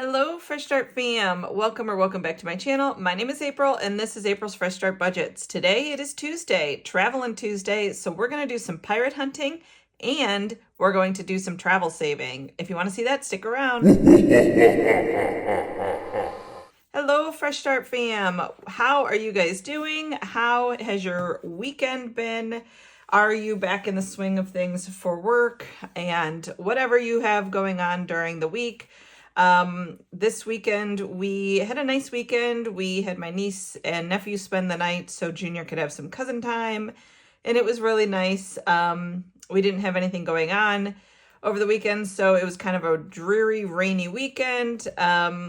Hello, Fresh Start fam. Welcome back to my channel. My name is April, and this is April's Fresh Start Budgets. Today it is Tuesday, Traveling Tuesday, so we're going to do some pirate hunting, and we're going to do some travel saving. If you want to see that, stick around. Hello, Fresh Start fam. How are you guys doing? How has your weekend been? Are you back in the swing of things for work and whatever you have going on during the week? This weekend, we had a nice weekend. We had my niece and nephew spend the night so Junior could have some cousin time, and it was really nice. We didn't have anything going on over the weekend, so it was kind of a dreary, rainy weekend.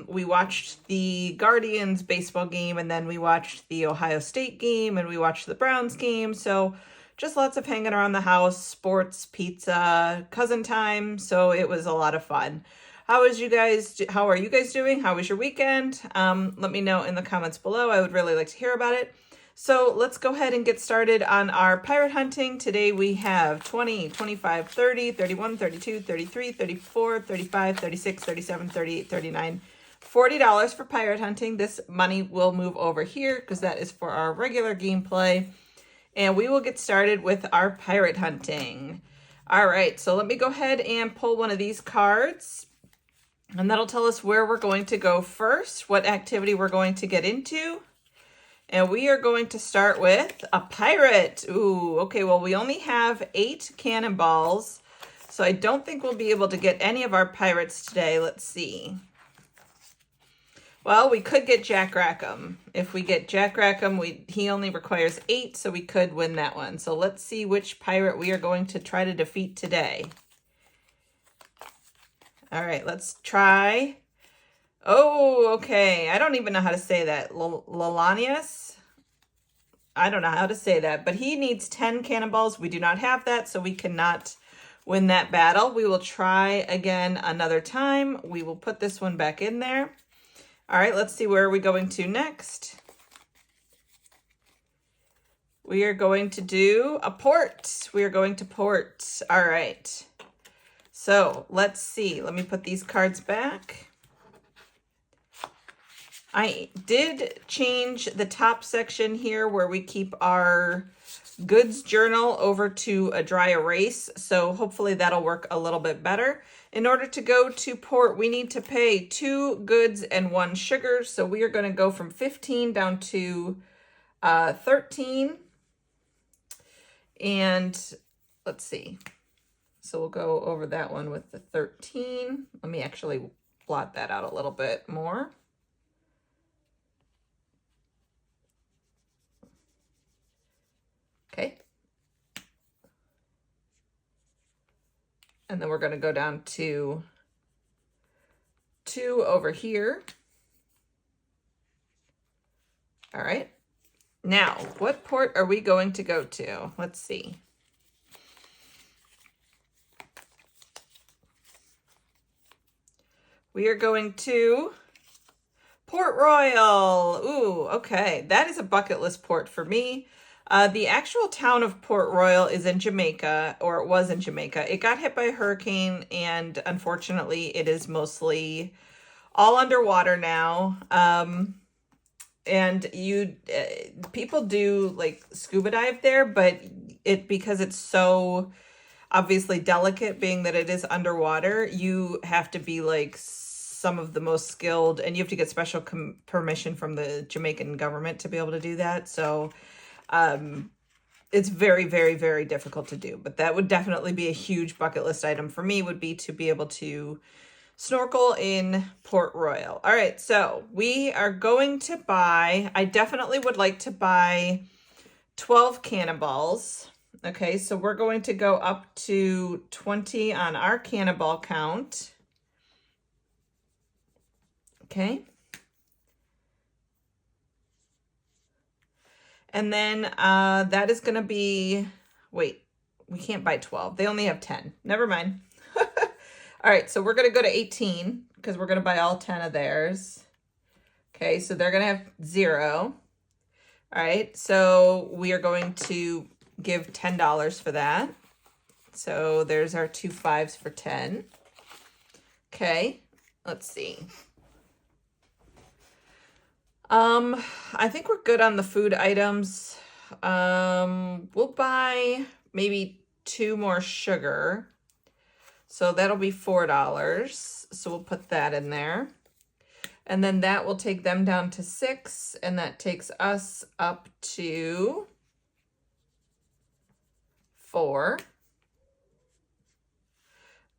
We watched the Guardians baseball game, and then we watched the Ohio State game, and we watched the Browns game, so just lots of hanging around the house, sports, pizza, cousin time, so it was a lot of fun. How are you guys doing? How was your weekend? Let me know in the comments below. I would really like to hear about it. So let's go ahead and get started on our pirate hunting. Today we have 20, 25, 30, 31, 32, 33, 34, 35, 36, 37, 38, 39, $40 for pirate hunting. This money will move over here because that is for our regular gameplay. And we will get started with our pirate hunting. All right, so let me go ahead and pull one of these cards. And that'll tell us where we're going to go first, what activity we're going to get into. And we are going to start with a pirate. Ooh, okay, well, we only have 8 cannonballs, so I don't think we'll be able to get any of our pirates today. Let's see. Well, we could get Jack Rackham. If we get Jack Rackham, he only requires 8, so we could win that one. So let's see which pirate we are going to try to defeat today. All right, let's try. Oh, okay. I don't even know how to say that. Lalanius? I don't know how to say that, but he needs 10 cannonballs. We do not have that, so we cannot win that battle. We will try again another time. We will put this one back in there. All right, let's see, where are we going to next? We are going to do a port. We are going to port. All right. So let's see. Let me put these cards back. I did change the top section here where we keep our goods journal over to a dry erase. So hopefully that'll work a little bit better. In order to go to port, we need to pay 2 goods and 1 sugar. So we are going to go from 15 down to 13. And let's see. So we'll go over that one with the 13. Let me actually blot that out a little bit more. Okay. And then we're going to go down to 2 over here. All right. Now, what port are we going to go to? Let's see. We are going to Port Royal. Ooh, okay. That is a bucket list port for me. The actual town of Port Royal is in Jamaica, or it was in Jamaica. It got hit by a hurricane, and unfortunately, it is mostly all underwater now. And people do like scuba dive there, but because it's so obviously delicate, being that it is underwater, you have to be like some of the most skilled, and you have to get special permission from the Jamaican government to be able to do that. So it's very, very, very difficult to do, but that would definitely be a huge bucket list item for me, would be to be able to snorkel in Port Royal. All right, so we are going to buy, I definitely would like to buy 12 cannonballs. Okay, so we're going to go up to 20 on our cannonball count. Okay. And then that is going to be, wait, we can't buy 12. They only have 10. Never mind. All right, so we're going to go to 18 because we're going to buy all 10 of theirs. Okay, so they're going to have 0. All right, so we are going to give $10 for that. So there's our 2 5s for 10. Okay, let's see. I think we're good on the food items. We'll buy maybe 2 more sugar. So that'll be $4. So we'll put that in there. And then that will take them down to 6, and that takes us up to 4.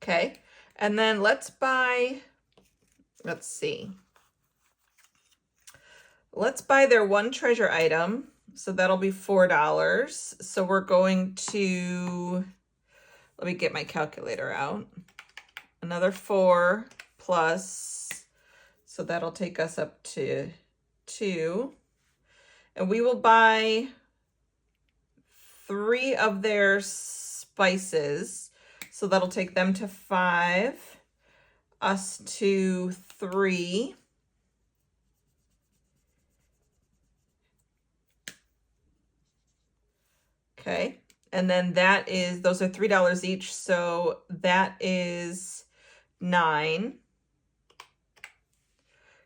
Okay. And then let's see. Let's buy their one treasure item. So that'll be $4. So we're going to, let me get my calculator out. Another 4 plus, so that'll take us up to 2. And we will buy 3 of their spices. So that'll take them to 5, us to 3. Okay, and then that is, those are $3 each, so that is 9.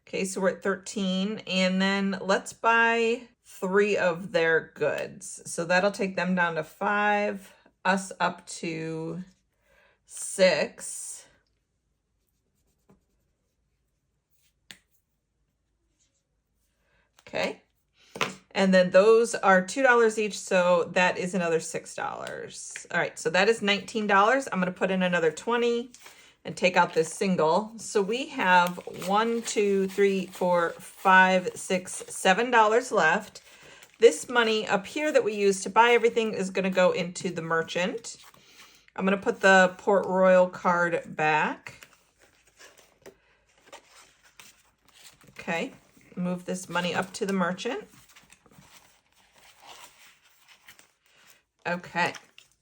Okay, so we're at 13, and then let's buy 3 of their goods. So that'll take them down to 5, us up to 6. Okay. And then those are $2 each, so that is another $6. All right, so that is $19. I'm going to put in another 20 and take out this single. So we have $1, $2, $3, $4, $5, $6, $7 left. This money up here that we use to buy everything is going to go into the merchant. I'm going to put the Port Royal card back. Okay, move this money up to the merchant. Okay,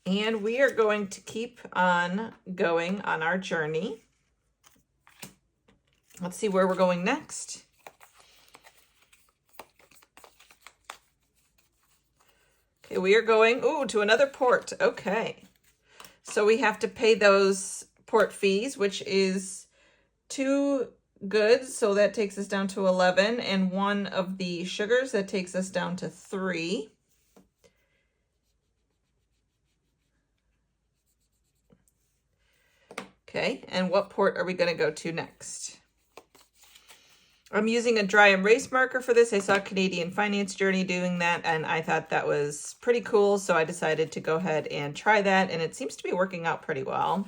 and we are going to keep on going on our journey. Let's see where we're going next. Okay, we are going, to another port. Okay, so we have to pay those port fees, which is 2 goods, so that takes us down to 11, and 1 of the sugars, that takes us down to 3. Okay, and what port are we going to go to next? I'm using a dry erase marker for this. I saw Canadian Finance Journey doing that, and I thought that was pretty cool, so I decided to go ahead and try that, and it seems to be working out pretty well.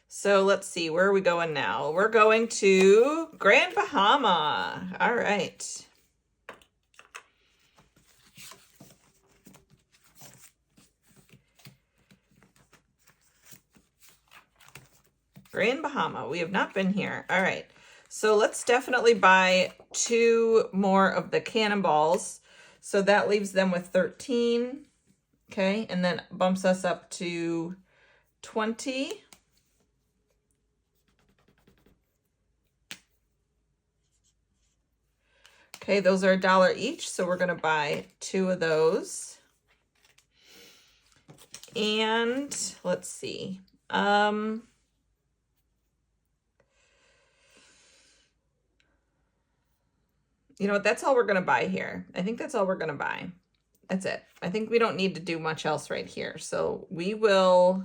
So let's see, where are we going now? We're going to Grand Bahama. All right. Grand Bahama. We have not been here. All right. So let's definitely buy 2 more of the cannonballs. So that leaves them with 13. Okay. And then bumps us up to 20. Okay. Those are $1 each. So we're going to buy 2 of those. And let's see. You know what? That's all we're going to buy here. I think that's all we're going to buy. That's it. I think we don't need to do much else right here. So we will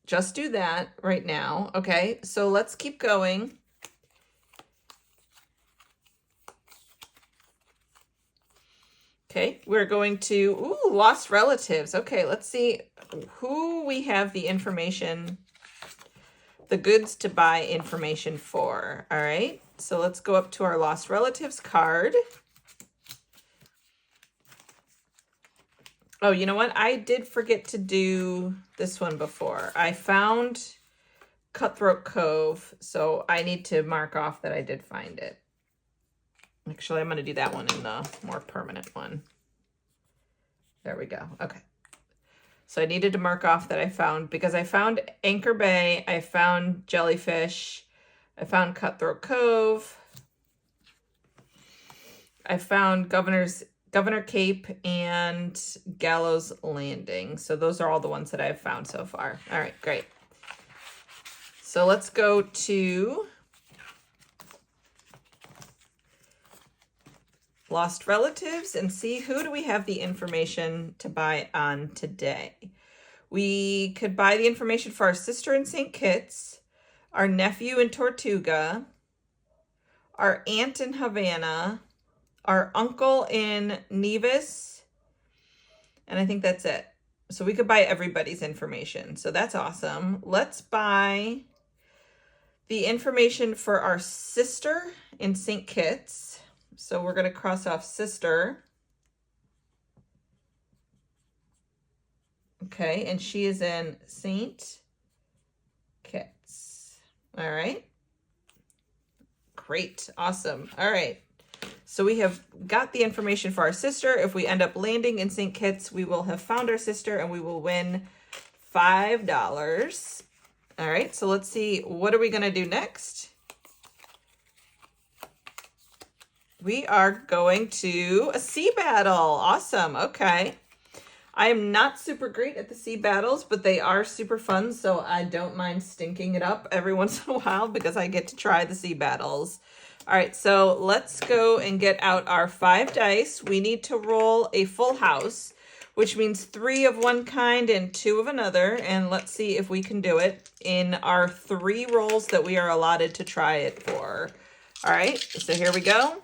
just do that right now. Okay, so let's keep going. Okay, we're going to, lost relatives. Okay, let's see who we have the information, the goods to buy information for. All right. So let's go up to our lost relatives card. Oh, you know what? I did forget to do this one before. I found Cutthroat Cove, so I need to mark off that I did find it. Actually, I'm going to do that one in the more permanent one. There we go. Okay. So I needed to mark off that I found, because I found Anchor Bay, I found Jellyfish, I found Cutthroat Cove, I found Governor Cape, and Gallows Landing. So those are all the ones that I've found so far. All right, great. So let's go to lost relatives and see who do we have the information to buy on today. We could buy the information for our sister in St. Kitts, our nephew in Tortuga, our aunt in Havana, our uncle in Nevis, and I think that's it. So we could buy everybody's information. So that's awesome. Let's buy the information for our sister in St. Kitts. So we're going to cross off sister. Okay, and she is in St. Kitts. All right. Great. Awesome. All right. So we have got the information for our sister. If we end up landing in St. Kitts, we will have found our sister and we will win $5. All right, so let's see, what are we going to do next? We are going to a sea battle. Awesome. Okay. I am not super great at the sea battles, but they are super fun, so I don't mind stinking it up every once in a while because I get to try the sea battles. All right, so let's go and get out our 5 dice. We need to roll a full house, which means 3 of one kind and 2 of another. And let's see if we can do it in our 3 rolls that we are allotted to try it for. All right, so here we go.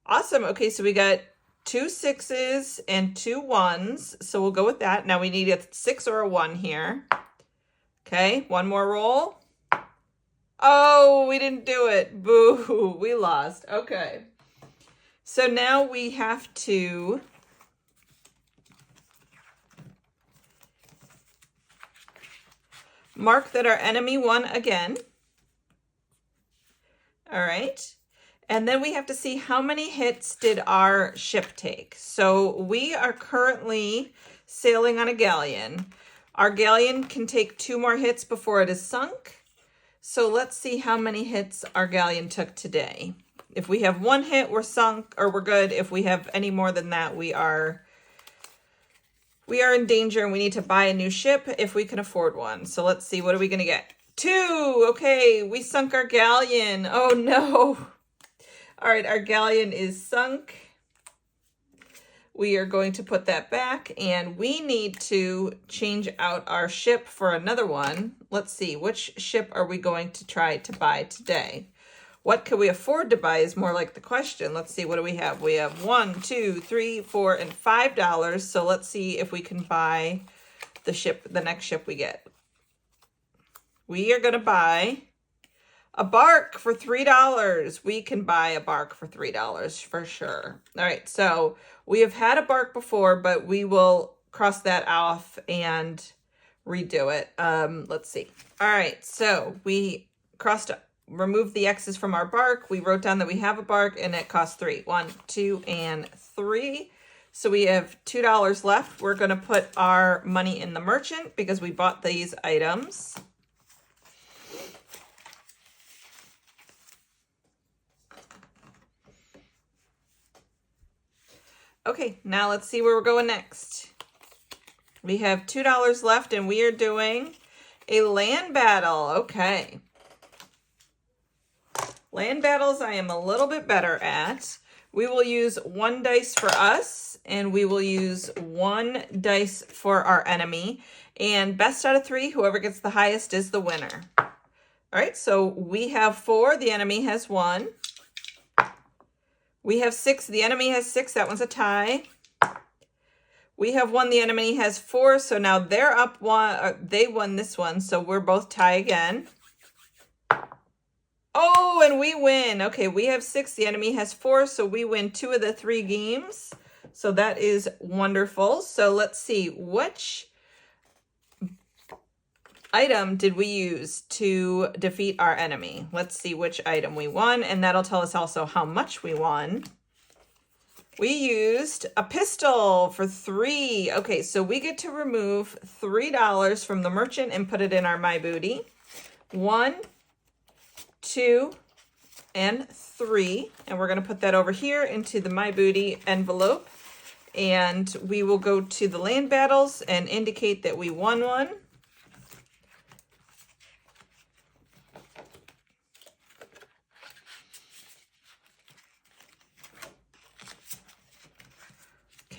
Awesome. Okay, so we got 2 6s and 2 1s. So we'll go with that. Now we need a 6 or a 1 here. Okay, one more roll. Oh, we didn't do it. Boo, we lost. Okay. So now we have to mark that our enemy won again. All right. And then we have to see how many hits did our ship take. So we are currently sailing on a galleon. Our galleon can take 2 more hits before it is sunk. So let's see how many hits our galleon took today. If we have 1 hit, we're sunk or we're good. If we have any more than that, we are in danger and we need to buy a new ship if we can afford one. So let's see, what are we going to get? 2. Okay, we sunk our galleon. Oh no. All right, our galleon is sunk. We are going to put that back and we need to change out our ship for another one. Let's see, which ship are we going to try to buy today? What can we afford to buy is more like the question. Let's see, what do we have? We have 1, 2, 3, 4, and $5. So let's see if we can buy the next ship we get. We are going to buy a bark for $3. We can buy a bark for $3 for sure. All right, so we have had a bark before, but we will cross that off and redo it. Let's see. All right, so we removed the X's from our bark. We wrote down that we have a bark and it costs 3. 1, 2, and 3. So we have $2 left. We're going to put our money in the merchant because we bought these items. Okay, now let's see where we're going next. We have $2 left and we are doing a land battle. Okay. Land battles I am a little bit better at. We will use 1 dice for us and we will use 1 dice for our enemy. And best out of 3, whoever gets the highest is the winner. All right, so we have 4, the enemy has 1. We have 6, the enemy has 6, that one's a tie. We have 1, the enemy has 4, so now they're up 1, they won this one, so we're both tie again. Oh, and we win. Okay, we have 6, the enemy has 4, so we win 2 of the 3 games. So that is wonderful. So let's see, which item did we use to defeat our enemy? Let's see which item we won, and that'll tell us also how much we won. We used a pistol for 3. Okay, so we get to remove $3 from the merchant and put it in our My Booty. 1, 2, and 3. And we're going to put that over here into the My Booty envelope. And we will go to the land battles and indicate that we won one.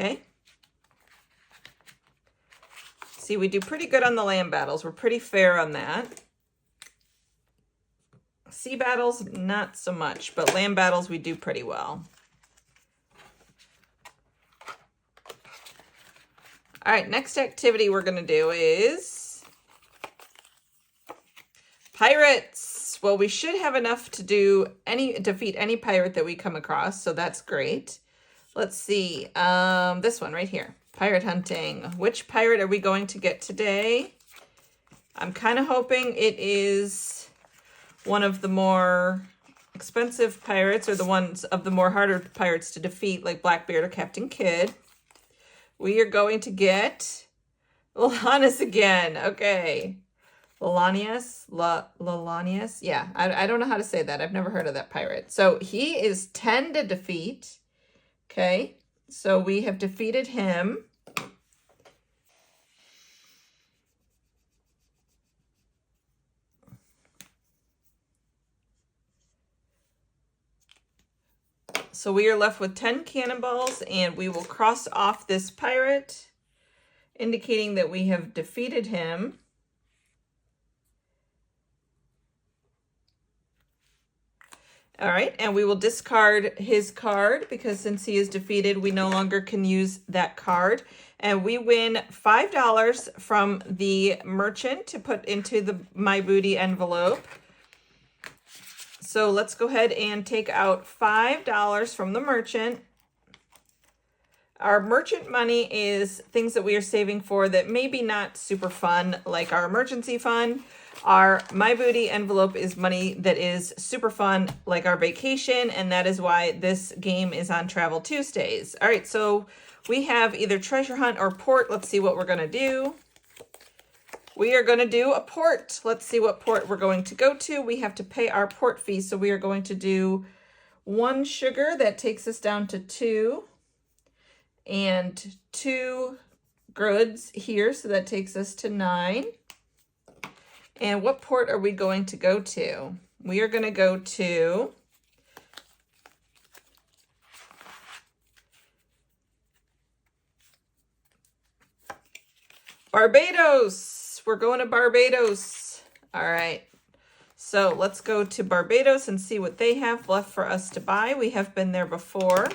Okay. See, we do pretty good on the land battles. We're pretty fair on that. Sea battles, not so much, but land battles we do pretty well. All right, next activity we're going to do is pirates. Well, we should have enough to defeat any pirate that we come across, so that's great. Let's see, this one right here, pirate hunting. Which pirate are we going to get today? I'm kind of hoping it is one of the more expensive pirates, or the ones of the more harder pirates to defeat, like Blackbeard or Captain Kidd. We are going to get Lalanius again. Okay. Lalanius. Yeah, I don't know how to say that. I've never heard of that pirate. So he is 10 to defeat. Okay. So we have defeated him. So we are left with 10 cannonballs, and we will cross off this pirate, indicating that we have defeated him. All right, and we will discard his card because since he is defeated, we no longer can use that card. And we win $5 from the merchant to put into the My Booty envelope. So let's go ahead and take out $5 from the merchant. Our merchant money is things that we are saving for that maybe not super fun, like our emergency fund. Our My Booty envelope is money that is super fun, like our vacation, and that is why this game is on Travel Tuesdays. All right, so we have either treasure hunt or port. Let's see what we're going to do. We are going to do a port. Let's see what port we're going to go to. We have to pay our port fee, so we are going to do 1 sugar. That takes us down to 2. And 2 goods here, so that takes us to 9. And what port are we going to go to? We are going to go to Barbados. We're going to Barbados. All right. So let's go to Barbados and see what they have left for us to buy. We have been there before.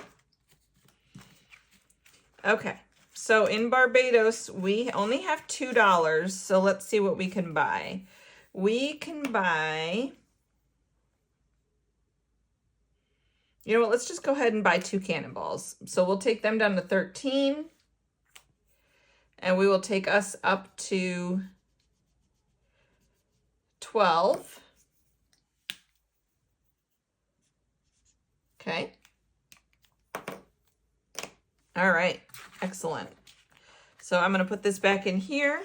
Okay. So in Barbados, we only have $2. So let's see what we can buy. We can buy, you know what, let's just go ahead and buy 2 cannonballs. So we'll take them down to 13. And we will take us up to 12. Okay. All right. Excellent. So I'm going to put this back in here.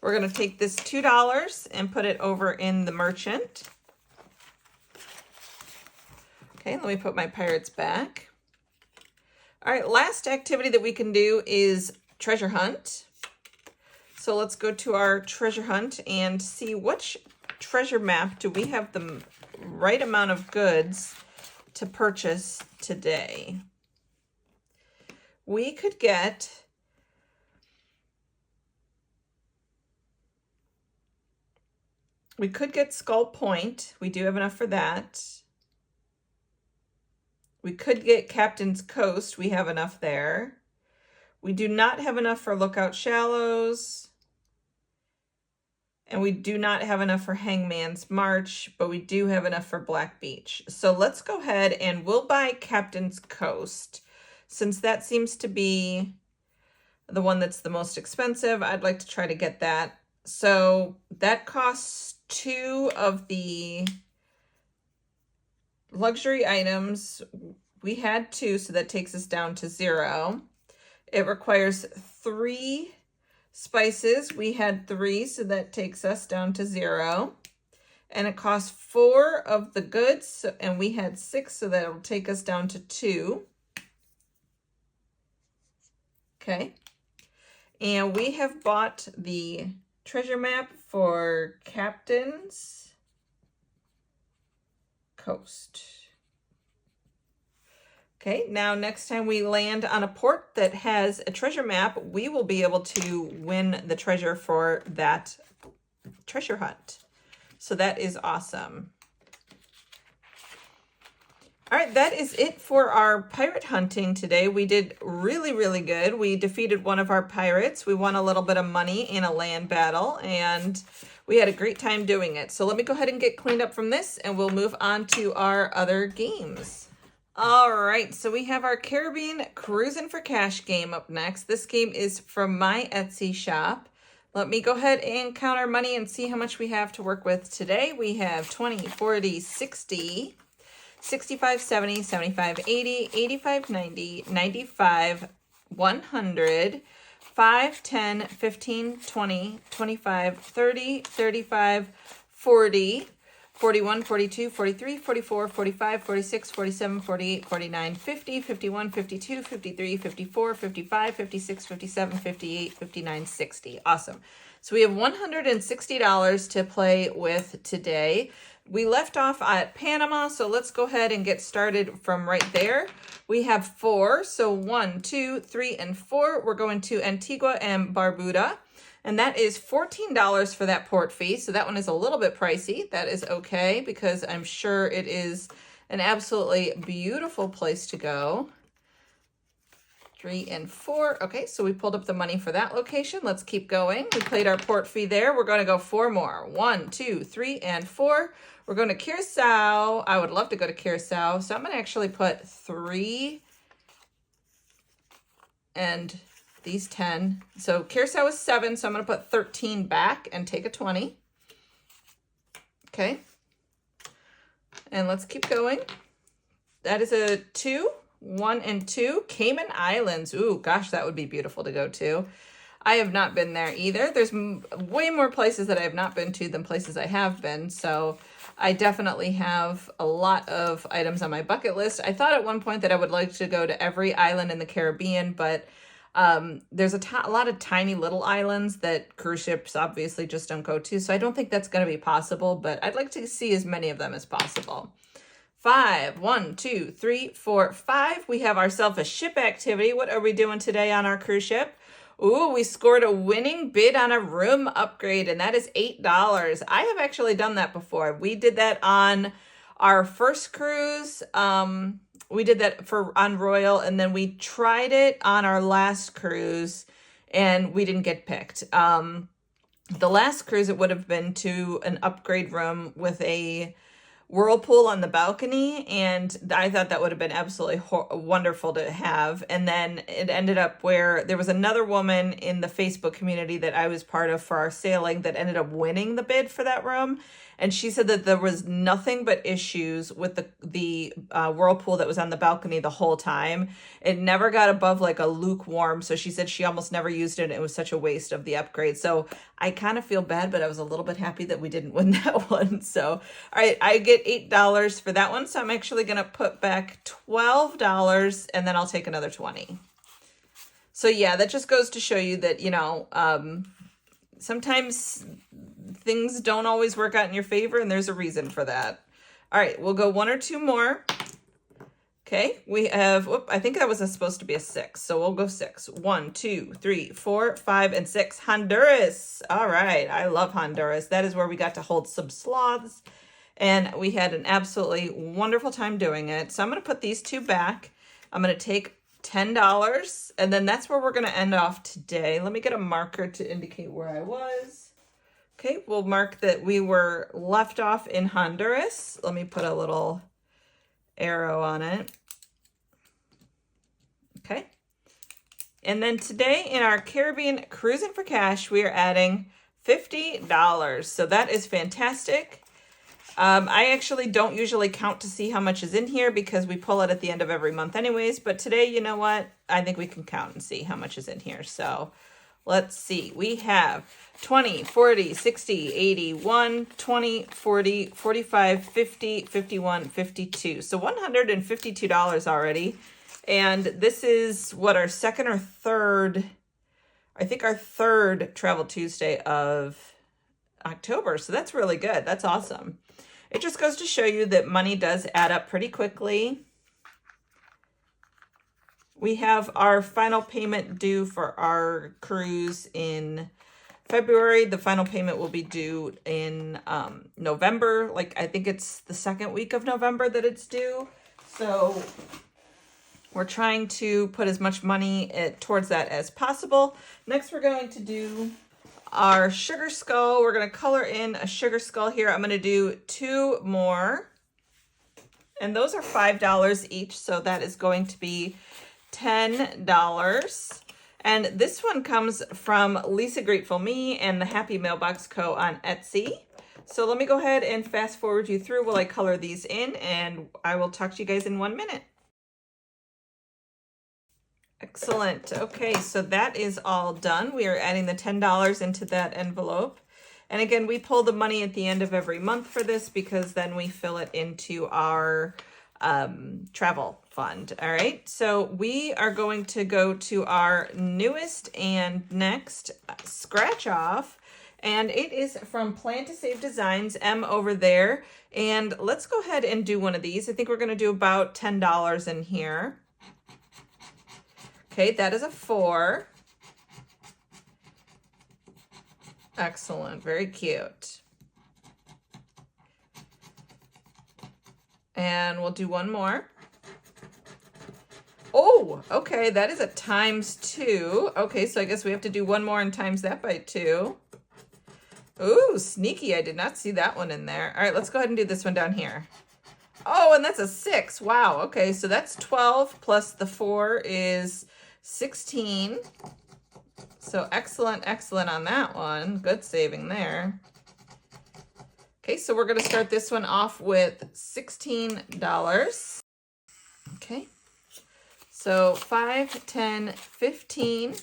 We're going to take this $2 and put it over in the merchant. Okay, let me put my pirates back. All right, last activity that we can do is treasure hunt. So let's go to our treasure hunt and see which treasure map do we have the right amount of goods to purchase today. We could get Skull Point. We do have enough for that. We could get Captain's Coast. We have enough there. We do not have enough for Lookout Shallows. And we do not have enough for Hangman's March, but we do have enough for Black Beach. So let's go ahead and we'll buy Captain's Coast. Since that seems to be the one that's the most expensive, I'd like to try to get that. So that costs 2 of the luxury items. We had 2, so that takes us down to 0. It requires 3 spices. We had 3, so that takes us down to 0. And it costs 4 of the goods, and we had 6, so that'll take us down to 2. Okay. And we have bought the treasure map for Captain's Coast. Okay, now next time we land on a port that has a treasure map, we will be able to win the treasure for that treasure hunt. So that is awesome. All right, that is it for our pirate hunting today. We did really, really good. We defeated one of our pirates. We won a little bit of money in a land battle, and we had a great time doing it. So let me go ahead and get cleaned up from this, and we'll move on to our other games. All right, so we have our Caribbean Cruising for Cash game up next. This game is from my Etsy shop. Let me go ahead and count our money and see how much we have to work with today. We have 20, 40, 60, 65, 70, 75, 80, 85, 90, 95, 100, 5, 10, 15, 20, 25, 30, 35, 40, 41, 42, 43, 44, 45, 46, 47, 48, 49, 50, 51, 52, 53, 54, 55, 56, 57, 58, 59, 60. Awesome. So we have $160 to play with today. We left off at Panama, so let's go ahead and get started from right there. We have 4, so 1, 2, 3, and 4. We're going to Antigua and Barbuda, and that is $14 for that port fee. So that one is a little bit pricey. That is okay, because I'm sure it is an absolutely beautiful place to go. 3 and 4. Okay, so we pulled up the money for that location. Let's keep going. We played our port fee there. We're going to go 4 more. 1, 2, 3, and 4. We're going to Curacao. I would love to go to Curacao. So I'm going to actually put 3 and these 10. So Curacao is 7, so I'm going to put 13 back and take a 20. Okay. And let's keep going. That is a 2. 1 and 2. Cayman Islands. Ooh, gosh, that would be beautiful to go to. I have not been there either. There's way more places that I have not been to than places I have been. So I definitely have a lot of items on my bucket list. I thought at one point that I would like to go to every island in the Caribbean, but there's a lot of tiny little islands that cruise ships obviously just don't go to. So I don't think that's going to be possible, but I'd like to see as many of them as possible. 5, 1, 2, 3, 4, 5. We have ourselves a ship activity. What are we doing today on our cruise ship? Ooh, we scored a winning bid on a room upgrade, and that is $8. I have actually done that before. We did that on our first cruise. We did that on Royal, and then we tried it on our last cruise, and we didn't get picked. The last cruise, it would have been to an upgrade room with a whirlpool on the balcony, and I thought that would have been absolutely wonderful to have. And then it ended up where there was another woman in the Facebook community that I was part of for our sailing that ended up winning the bid for that room. And she said that there was nothing but issues with the whirlpool that was on the balcony the whole time. It never got above like a lukewarm. So she said she almost never used it. And it was such a waste of the upgrade. So I kind of feel bad, but I was a little bit happy that we didn't win that one. So, all right, I get $8 for that one. So I'm actually going to put back $12 and then I'll take another 20. So yeah, that just goes to show you that, you know, sometimes things don't always work out in your favor, and there's a reason for that. All right, we'll go 1 or 2 more. Okay, we have, I think that was supposed to be a 6, so we'll go 6. 1, 2, 3, 4, 5, and 6. Honduras. All right, I love Honduras. That is where we got to hold some sloths, and we had an absolutely wonderful time doing it. So I'm going to put these 2 back. I'm going to take $10, and then that's where we're going to end off today. Let me get a marker to indicate where I was. Okay, we'll mark that we were left off in Honduras. Let me put a little arrow on it. Okay. And then today in our Caribbean Cruising for Cash, we are adding $50. So that is fantastic. I actually don't usually count to see how much is in here because we pull it at the end of every month anyways. But today, you know what? I think we can count and see how much is in here. So let's see. We have 20, 40, 60, 80, 1, 20, 40, 45, 50, 51, 52. So $152 already. And this is what, our second or third, I think our third Travel Tuesday of October. So that's really good. That's awesome. It just goes to show you that money does add up pretty quickly. We have our final payment due for our cruise in February. The final payment will be due in November. Like, I think it's the second week of November that it's due. So we're trying to put as much money towards that as possible. Next, we're going to do our sugar skull. We're going to color in a sugar skull here. I'm going to do 2 more. And those are $5 each. So that is going to be $10. And this one comes from Lisa Grateful Me and the Happy Mailbox Co. on Etsy. So let me go ahead and fast forward you through while I color these in, and I will talk to you guys in 1 minute. Excellent. Okay, so that is all done. We are adding the $10 into that envelope. And again, we pull the money at the end of every month for this because then we fill it into our travel fund. All right, so we are going to go to our newest and next scratch off, and it is from Plan to Save Designs, M over there. And let's go ahead and do one of these. I think we're going to do about $10 in here. Okay, that is a 4. Excellent, very cute. And we'll do one more. Oh, okay, that is a ×2. Okay, so I guess we have to do one more and times that by 2. Ooh, sneaky, I did not see that one in there. All right, let's go ahead and do this one down here. Oh, and that's a 6. Wow, okay, so that's 12 plus the 4 is 16. So excellent, excellent on that one. Good saving there. Okay, so we're going to start this one off with $16. Okay, so 5, 10, 15,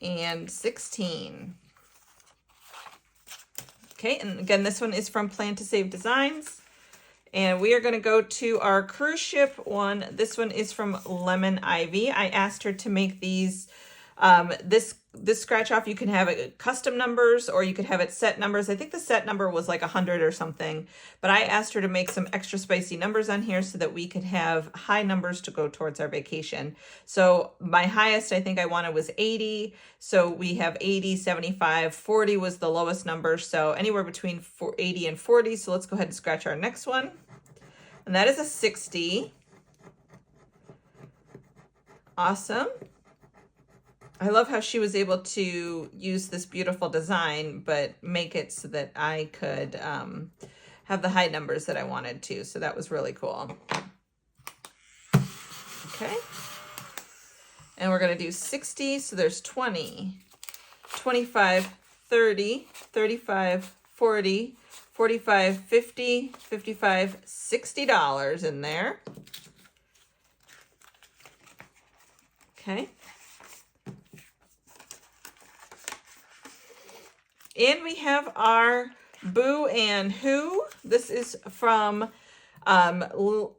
and 16. Okay, and again, this one is from Plan to Save Designs. And we are going to go to our cruise ship one. This one is from Lemon Ivy. I asked her to make these, this scratch off, you can have it custom numbers or you could have it set numbers. I think the set number was like 100 or something, but I asked her to make some extra spicy numbers on here so that we could have high numbers to go towards our vacation. So my highest I think I wanted was 80. So we have 80, 75, 40 was the lowest number. So anywhere between 80 and 40. So let's go ahead and scratch our next one. And that is a 60. Awesome. I love how she was able to use this beautiful design, but make it so that I could have the high numbers that I wanted to. So that was really cool. Okay. And we're going to do 60. So there's 20, 25, 30, 35, 40, 45, 50, 55, $60 in there. Okay. And we have our Boo and Who. This is from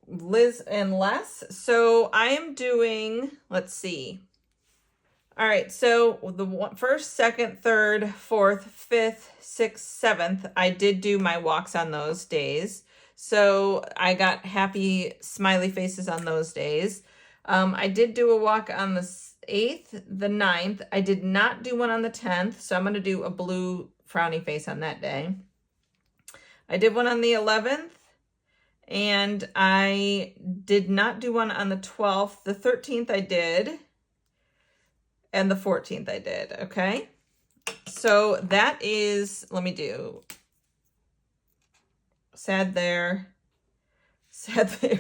Liz and Les. So I am doing, let's see. All right, so the first, second, third, fourth, fifth, sixth, seventh, I did do my walks on those days. So I got happy smiley faces on those days. I did do a walk on the 8th, the 9th. I did not do one on the 10th, so I'm going to do a blue frowny face on that day. I did one on the 11th, and I did not do one on the 12th. The 13th I did, and the 14th I did, okay? So that is, let me do sad there, sad there.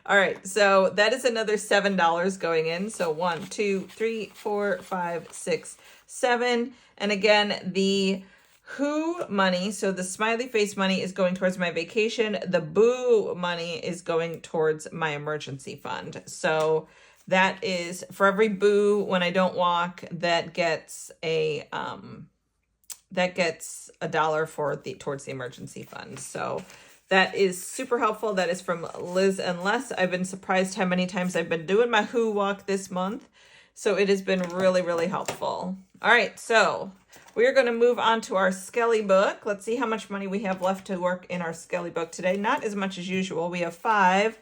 All right, so that is another $7 going in. So 1, 2, 3, 4, 5, 6, 7. And again, the Who money, so the smiley face money is going towards my vacation. The Boo money is going towards my emergency fund. So that is for every Boo when I don't walk, that gets a $1 for towards the emergency fund. So that is super helpful. That is from Liz and Les. I've been surprised how many times I've been doing my Who walk this month. So it has been really, really helpful. All right, so we're going to move on to our Skelly Book. Let's see how much money we have left to work in our Skelly Book today. Not as much as usual. We have 5,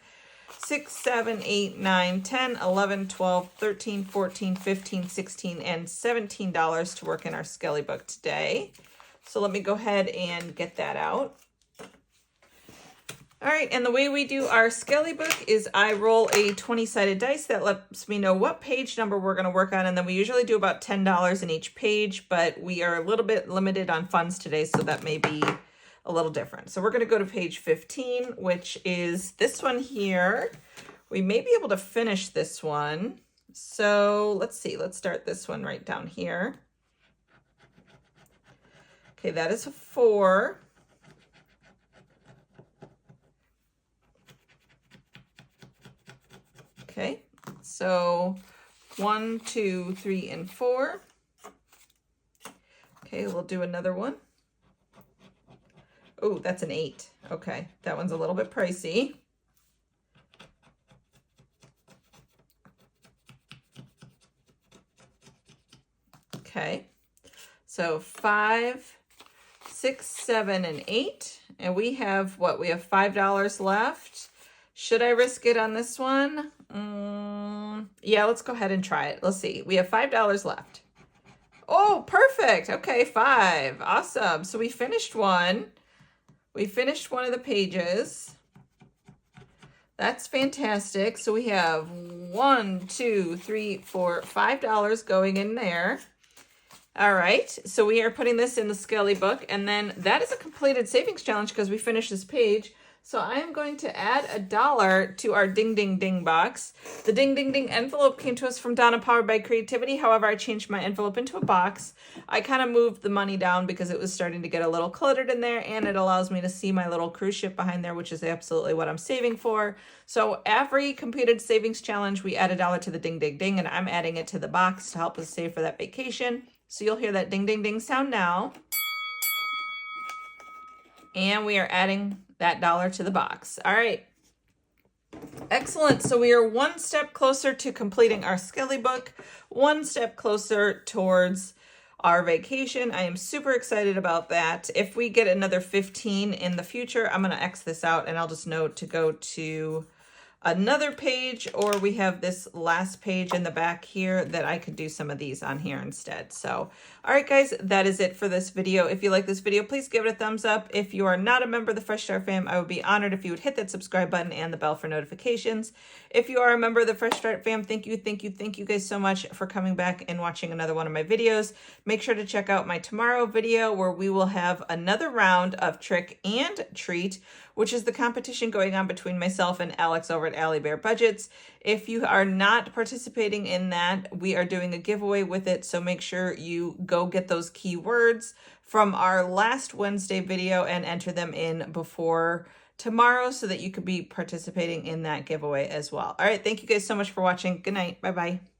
6, 7, 8, 9, 10, 11, 12, 13, 14, 15, 16, and $17 to work in our Skelly Book today. So let me go ahead and get that out. All right, and the way we do our Skelly Book is I roll a 20-sided dice that lets me know what page number we're going to work on, and then we usually do about $10 in each page, but we are a little bit limited on funds today, so that may be a little different. So we're going to go to page 15, which is this one here. We may be able to finish this one. So let's see, let's start this one right down here. Okay, that is a 4. Okay, so 1, 2, 3, and 4. Okay, we'll do another one. Oh, that's an 8. Okay, that one's a little bit pricey. Okay, so 5, 6, 7, and 8. And we have what? We have $5 left. Should I risk it on this one? Yeah, let's go ahead and try it. Let's see. We have $5 left. Oh, perfect. Okay, 5. Awesome. So we finished one. We finished one of the pages. That's fantastic. So we have 1, 2, 3, 4, $5 going in there. All right, so we are putting this in the Skelly Book, and then that is a completed savings challenge because we finished this page. So I am going to add $1 to our Ding Ding Ding box. The Ding Ding Ding envelope came to us from Donna, powered by Creativity. However, I changed my envelope into a box. I kind of moved the money down because it was starting to get a little cluttered in there, and it allows me to see my little cruise ship behind there, which is absolutely what I'm saving for. So every completed savings challenge, we add $1 to the Ding Ding Ding, and I'm adding it to the box to help us save for that vacation. So you'll hear that ding, ding, ding sound now. And we are adding that $1 to the box. All right. Excellent. So we are one step closer to completing our Skelly Book, one step closer towards our vacation. I am super excited about that. If we get another 15 in the future, I'm going to X this out and I'll just know to go to another page, or we have this last page in the back here that I could do some of these on here instead. So, all right, guys, that is it for this video. If you like this video, please give it a thumbs up. If you are not a member of the Fresh Start fam, I would be honored if you would hit that subscribe button and the bell for notifications. If you are a member of the Fresh Start fam, thank you guys so much for coming back and watching another one of my videos. Make sure to check out my tomorrow video where we will have another round of Trick and Treat, which is the competition going on between myself and Alex over at Allie Bear Budgets. If you are not participating in that, we are doing a giveaway with it, so make sure you go get those keywords from our last Wednesday video and enter them in before tomorrow so that you could be participating in that giveaway as well. All right, thank you guys so much for watching. Good night. Bye-bye.